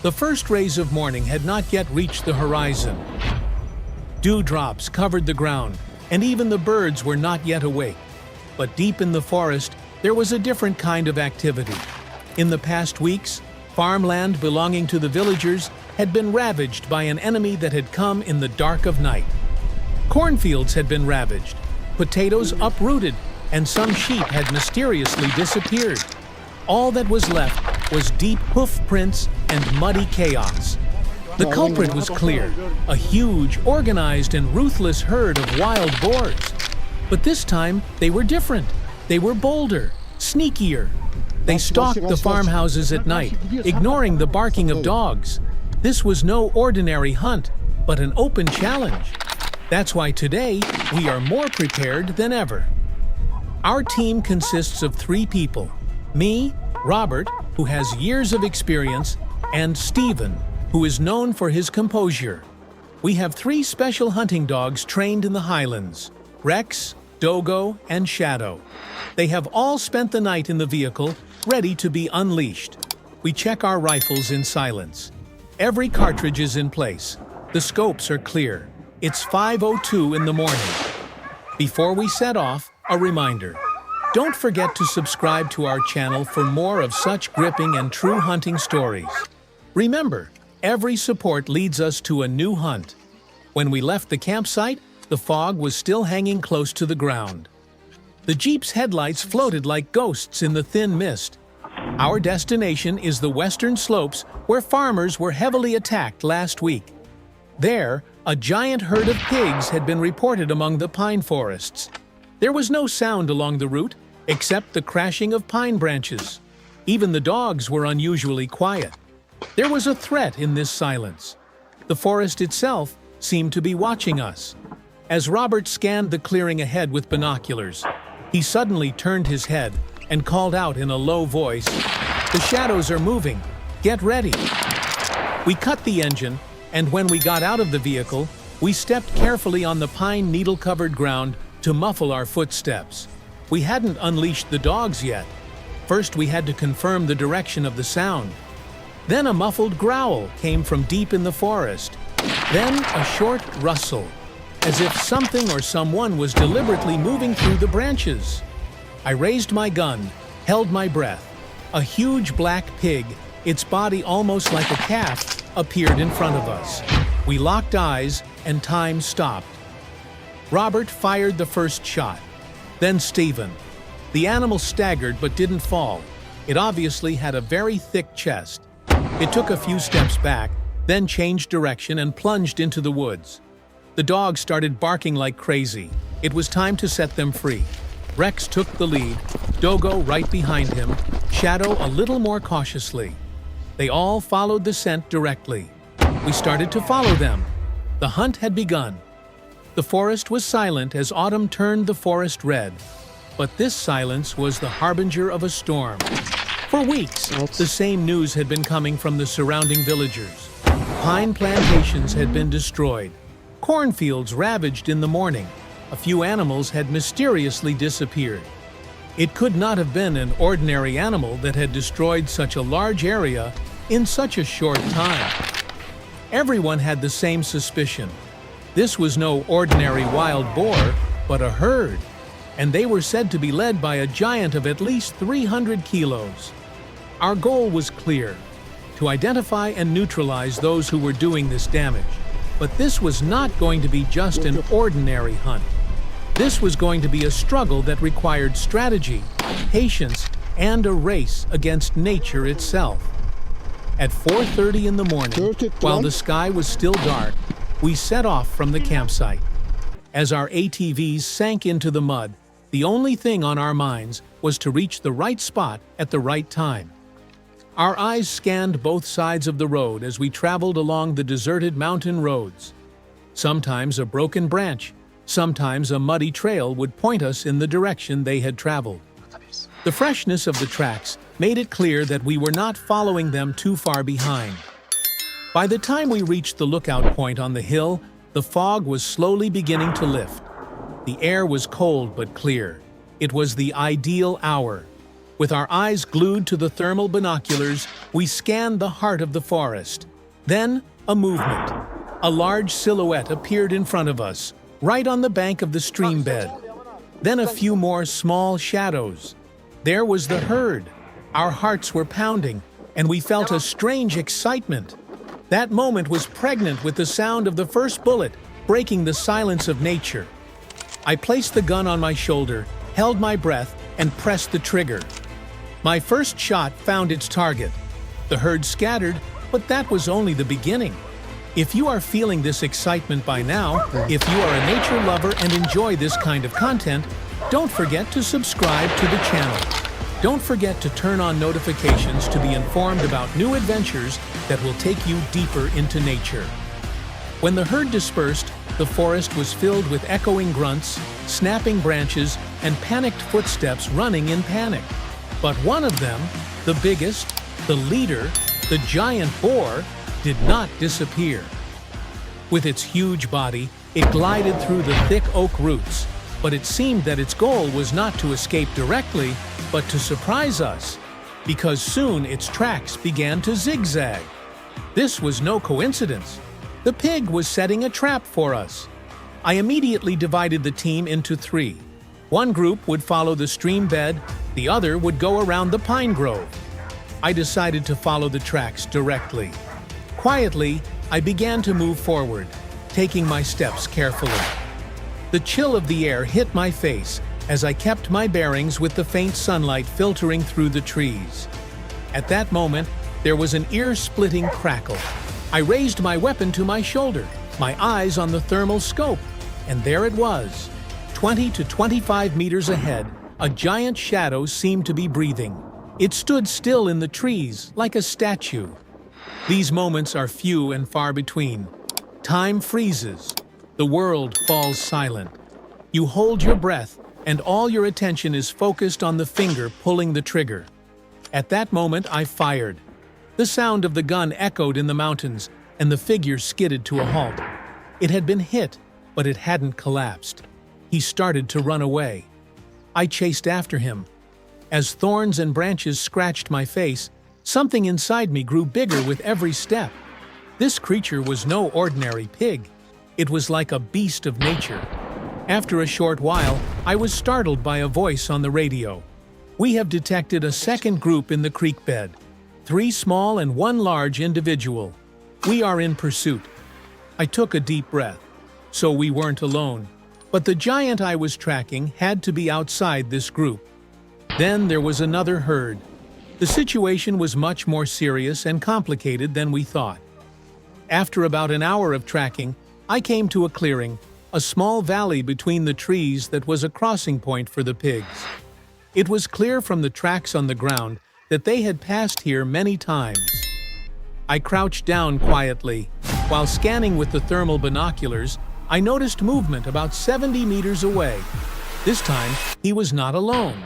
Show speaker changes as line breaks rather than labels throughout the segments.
The first rays of morning had not yet reached the horizon. Dewdrops covered the ground, and even the birds were not yet awake. But deep in the forest, there was a different kind of activity. In the past weeks, farmland belonging to the villagers had been ravaged by an enemy that had come in the dark of night. Cornfields had been ravaged, potatoes uprooted, and some sheep had mysteriously disappeared. All that was left was deep hoof prints and muddy chaos. The culprit was clear, a huge, organized, and ruthless herd of wild boars. But this time, they were different. They were bolder, sneakier. They stalked the farmhouses at night, ignoring the barking of dogs. This was no ordinary hunt, but an open challenge. That's why today, we are more prepared than ever. Our team consists of 3 people: me, Robert, who has years of experience, and Stephen, who is known for his composure. We have 3 special hunting dogs trained in the Highlands: Rex, Dogo, and Shadow. They have all spent the night in the vehicle, ready to be unleashed. We check our rifles in silence. Every cartridge is in place. The scopes are clear. It's 5:02 in the morning. Before we set off, a reminder. Don't forget to subscribe to our channel for more of such gripping and true hunting stories. Remember, every support leads us to a new hunt. When we left the campsite, the fog was still hanging close to the ground. The Jeep's headlights floated like ghosts in the thin mist. Our destination is the western slopes where farmers were heavily attacked last week. There, a giant herd of pigs had been reported among the pine forests. There was no sound along the route, except the crashing of pine branches. Even the dogs were unusually quiet. There was a threat in this silence. The forest itself seemed to be watching us. As Robert scanned the clearing ahead with binoculars, he suddenly turned his head and called out in a low voice, "The shadows are moving. Get ready." We cut the engine, and when we got out of the vehicle, we stepped carefully on the pine needle-covered ground to muffle our footsteps. We hadn't unleashed the dogs yet. First, we had to confirm the direction of the sound. Then a muffled growl came from deep in the forest. Then a short rustle, as if something or someone was deliberately moving through the branches. I raised my gun, held my breath. A huge black pig, its body almost like a calf, appeared in front of us. We locked eyes, and time stopped. Robert fired the first shot. Then Stephen. The animal staggered but didn't fall. It obviously had a very thick chest. It took a few steps back, then changed direction and plunged into the woods. The dogs started barking like crazy. It was time to set them free. Rex took the lead, Dogo right behind him, Shadow a little more cautiously. They all followed the scent directly. We started to follow them. The hunt had begun. The forest was silent as autumn turned the forest red. But this silence was the harbinger of a storm. For weeks, the same news had been coming from the surrounding villagers. Pine plantations had been destroyed. Cornfields ravaged in the morning. A few animals had mysteriously disappeared. It could not have been an ordinary animal that had destroyed such a large area in such a short time. Everyone had the same suspicion. This was no ordinary wild boar, but a herd, and they were said to be led by a giant of at least 300 kilos. Our goal was clear: to identify and neutralize those who were doing this damage. But this was not going to be just an ordinary hunt. This was going to be a struggle that required strategy, patience, and a race against nature itself. At 4:30 in the morning, while the sky was still dark, we set off from the campsite. As our ATVs sank into the mud, the only thing on our minds was to reach the right spot at the right time. Our eyes scanned both sides of the road as we traveled along the deserted mountain roads. Sometimes a broken branch, sometimes a muddy trail would point us in the direction they had traveled. The freshness of the tracks made it clear that we were not following them too far behind. By the time we reached the lookout point on the hill, the fog was slowly beginning to lift. The air was cold but clear. It was the ideal hour. With our eyes glued to the thermal binoculars, we scanned the heart of the forest. Then, a movement. A large silhouette appeared in front of us, right on the bank of the stream bed. Then a few more small shadows. There was the herd. Our hearts were pounding, and we felt a strange excitement. That moment was pregnant with the sound of the first bullet, breaking the silence of nature. I placed the gun on my shoulder, held my breath, and pressed the trigger. My first shot found its target. The herd scattered, but that was only the beginning. If you are feeling this excitement by now, if you are a nature lover and enjoy this kind of content, don't forget to subscribe to the channel. Don't forget to turn on notifications to be informed about new adventures that will take you deeper into nature. When the herd dispersed, the forest was filled with echoing grunts, snapping branches, and panicked footsteps running in panic. But one of them, the biggest, the leader, the giant boar, did not disappear. With its huge body, it glided through the thick oak roots, but it seemed that its goal was not to escape directly, but to surprise us, because soon its tracks began to zigzag. This was no coincidence. The pig was setting a trap for us. I immediately divided the team into three. One group would follow the stream bed, the other would go around the pine grove. I decided to follow the tracks directly. Quietly, I began to move forward, taking my steps carefully. The chill of the air hit my face as I kept my bearings with the faint sunlight filtering through the trees. At that moment, there was an ear-splitting crackle. I raised my weapon to my shoulder, my eyes on the thermal scope, and there it was. 20 to 25 meters ahead, a giant shadow seemed to be breathing. It stood still in the trees, like a statue. These moments are few and far between. Time freezes. The world falls silent. You hold your breath, and all your attention is focused on the finger pulling the trigger. At that moment, I fired. The sound of the gun echoed in the mountains, and the figure skidded to a halt. It had been hit, but it hadn't collapsed. He started to run away. I chased after him. As thorns and branches scratched my face, something inside me grew bigger with every step. This creature was no ordinary pig. It was like a beast of nature. After a short while, I was startled by a voice on the radio. "We have detected a second group in the creek bed. 3 small and 1 large individual. We are in pursuit." I took a deep breath. So we weren't alone. But the giant I was tracking had to be outside this group. Then there was another herd. The situation was much more serious and complicated than we thought. After about an hour of tracking, I came to a clearing, a small valley between the trees that was a crossing point for the pigs. It was clear from the tracks on the ground that they had passed here many times. I crouched down quietly. While scanning with the thermal binoculars, I noticed movement about 70 meters away. This time, he was not alone.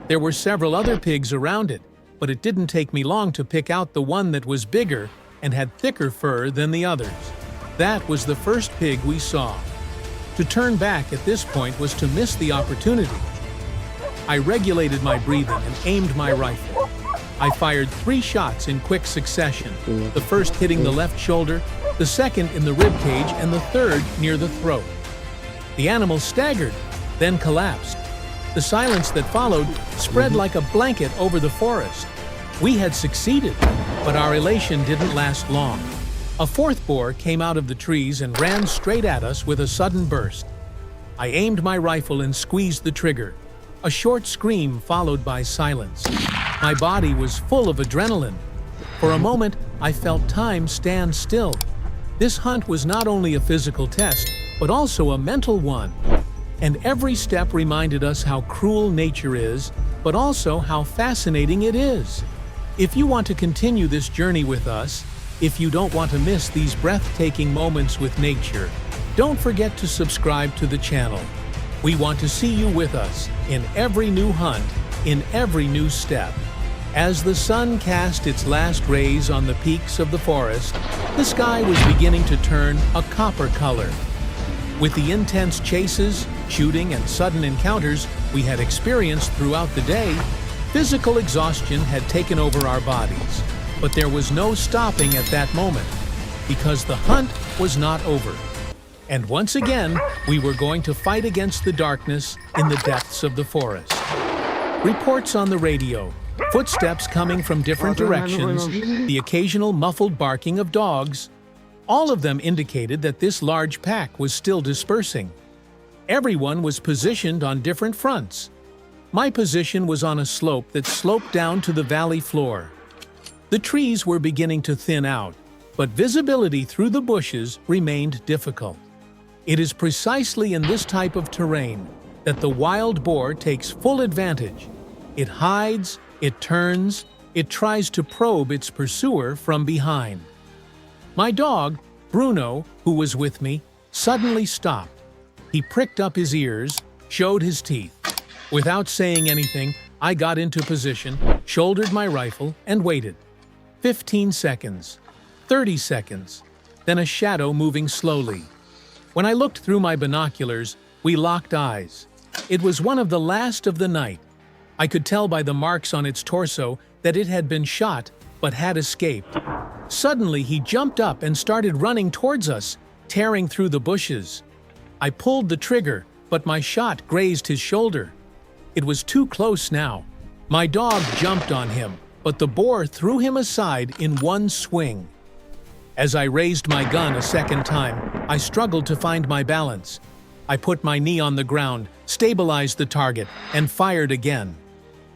There were several other pigs around it, but it didn't take me long to pick out the one that was bigger and had thicker fur than the others. That was the first pig we saw. To turn back at this point was to miss the opportunity. I regulated my breathing and aimed my rifle. I fired 3 shots in quick succession, the first hitting the left shoulder, the second in the rib cage, and the third near the throat. The animal staggered, then collapsed. The silence that followed spread like a blanket over the forest. We had succeeded, but our elation didn't last long. A fourth boar came out of the trees and ran straight at us with a sudden burst. I aimed my rifle and squeezed the trigger. A short scream followed by silence. My body was full of adrenaline. For a moment, I felt time stand still. This hunt was not only a physical test, but also a mental one. And every step reminded us how cruel nature is, but also how fascinating it is. If you want to continue this journey with us, if you don't want to miss these breathtaking moments with nature, don't forget to subscribe to the channel. We want to see you with us in every new hunt, in every new step. As the sun cast its last rays on the peaks of the forest, the sky was beginning to turn a copper color. With the intense chases, shooting, and sudden encounters we had experienced throughout the day, Physical exhaustion had taken over our bodies, but there was no stopping at that moment, because the hunt was not over. And once again, we were going to fight against the darkness in the depths of the forest. Reports on the radio, footsteps coming from different directions, the occasional muffled barking of dogs, all of them indicated that this large pack was still dispersing. Everyone was positioned on different fronts. My position was on a slope that sloped down to the valley floor. The trees were beginning to thin out, but visibility through the bushes remained difficult. It is precisely in this type of terrain that the wild boar takes full advantage. It hides, it turns, it tries to probe its pursuer from behind. My dog, Bruno, who was with me, suddenly stopped. He pricked up his ears, showed his teeth. Without saying anything, I got into position, shouldered my rifle, and waited. 15 seconds, 30 seconds, then a shadow moving slowly. When I looked through my binoculars, we locked eyes. It was one of the last of the night. I could tell by the marks on its torso that it had been shot but had escaped. Suddenly, he jumped up and started running towards us, tearing through the bushes. I pulled the trigger, but my shot grazed his shoulder. It was too close now. My dog jumped on him, but the boar threw him aside in one swing. As I raised my gun a second time, I struggled to find my balance. I put my knee on the ground, stabilized the target, and fired again.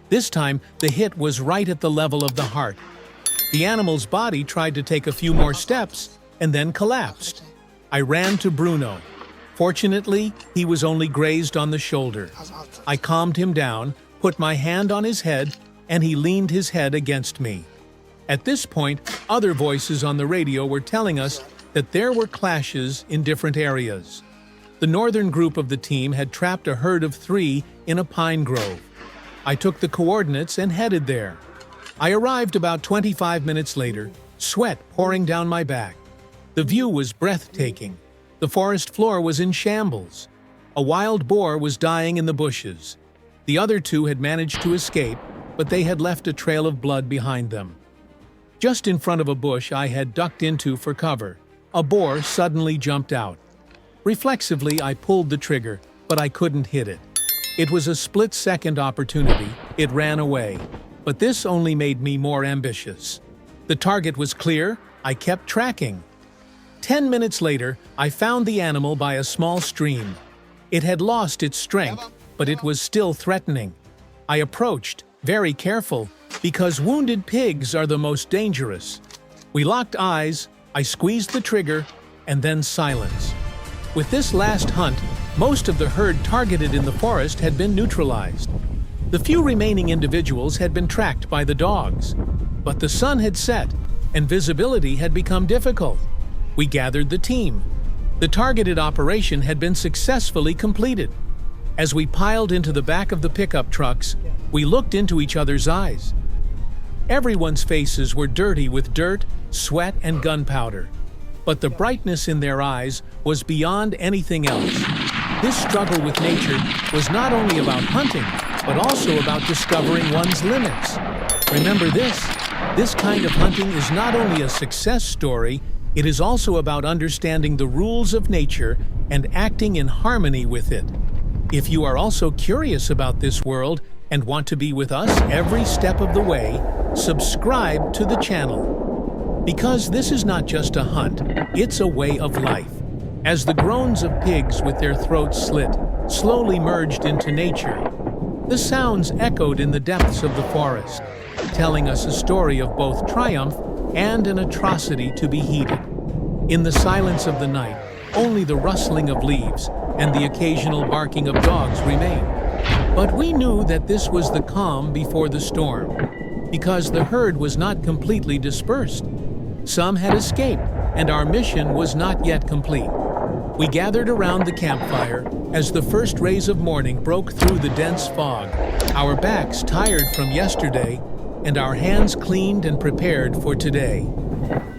This time, the hit was right at the level of the heart. The animal's body tried to take a few more steps and then collapsed. I ran to Bruno. Fortunately, he was only grazed on the shoulder. I calmed him down, put my hand on his head, and he leaned his head against me. At this point, other voices on the radio were telling us that there were clashes in different areas. The northern group of the team had trapped a herd of 3 in a pine grove. I took the coordinates and headed there. I arrived about 25 minutes later, sweat pouring down my back. The view was breathtaking. The forest floor was in shambles. A wild boar was dying in the bushes. The other 2 had managed to escape, but they had left a trail of blood behind them. Just in front of a bush I had ducked into for cover, a boar suddenly jumped out. Reflexively, I pulled the trigger, but I couldn't hit it. It was a split-second opportunity. It ran away, but this only made me more ambitious. The target was clear. I kept tracking. 10 minutes later, I found the animal by a small stream. It had lost its strength, but it was still threatening. I approached, very careful, because wounded pigs are the most dangerous. We locked eyes, I squeezed the trigger, and then silence. With this last hunt, most of the herd targeted in the forest had been neutralized. The few remaining individuals had been tracked by the dogs. But the sun had set, and visibility had become difficult. We gathered the team. The targeted operation had been successfully completed. As we piled into the back of the pickup trucks, we looked into each other's eyes. Everyone's faces were dirty with dirt, sweat, and gunpowder. But the brightness in their eyes was beyond anything else. This struggle with nature was not only about hunting, but also about discovering one's limits. Remember this kind of hunting is not only a success story, it is also about understanding the rules of nature and acting in harmony with it. If you are also curious about this world and want to be with us every step of the way, subscribe to the channel. Because this is not just a hunt, it's a way of life. As the groans of pigs with their throats slit slowly merged into nature, the sounds echoed in the depths of the forest, telling us a story of both triumph and an atrocity to be heeded. In the silence of the night, only the rustling of leaves and the occasional barking of dogs remained. But we knew that this was the calm before the storm, because the herd was not completely dispersed. Some had escaped, and our mission was not yet complete. We gathered around the campfire as the first rays of morning broke through the dense fog, our backs tired from yesterday, and our hands cleaned and prepared for today.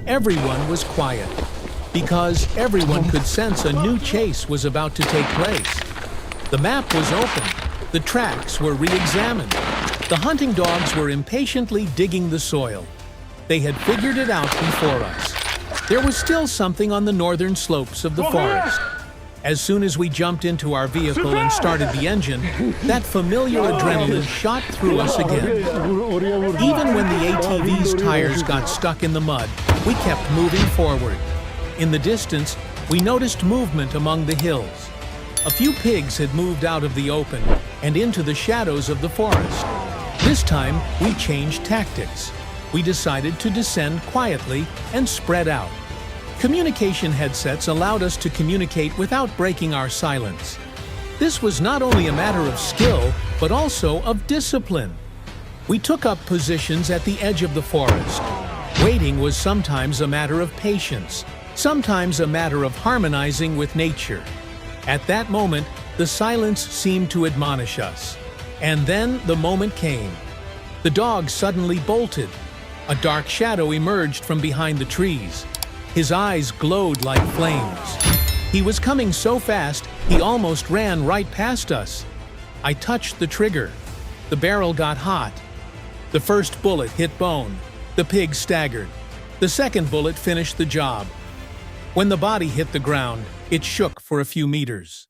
Everyone was quiet, because everyone could sense a new chase was about to take place. The map was open, the tracks were re-examined, The hunting dogs were impatiently digging the soil. They had figured it out before us. There was still something on the northern slopes of the forest. As soon as we jumped into our vehicle and started the engine, that familiar adrenaline shot through us again. Even when the ATV's tires got stuck in the mud, we kept moving forward. In the distance, we noticed movement among the hills. A few pigs had moved out of the open and into the shadows of the forest. This time, we changed tactics. We decided to descend quietly and spread out. Communication headsets allowed us to communicate without breaking our silence. This was not only a matter of skill, but also of discipline. We took up positions at the edge of the forest. Waiting was sometimes a matter of patience, sometimes a matter of harmonizing with nature. At that moment, the silence seemed to admonish us. And then the moment came. The dog suddenly bolted. A dark shadow emerged from behind the trees. His eyes glowed like flames. He was coming so fast, he almost ran right past us. I touched the trigger. The barrel got hot. The first bullet hit bone. The pig staggered. The second bullet finished the job. When the body hit the ground, it shook for a few meters.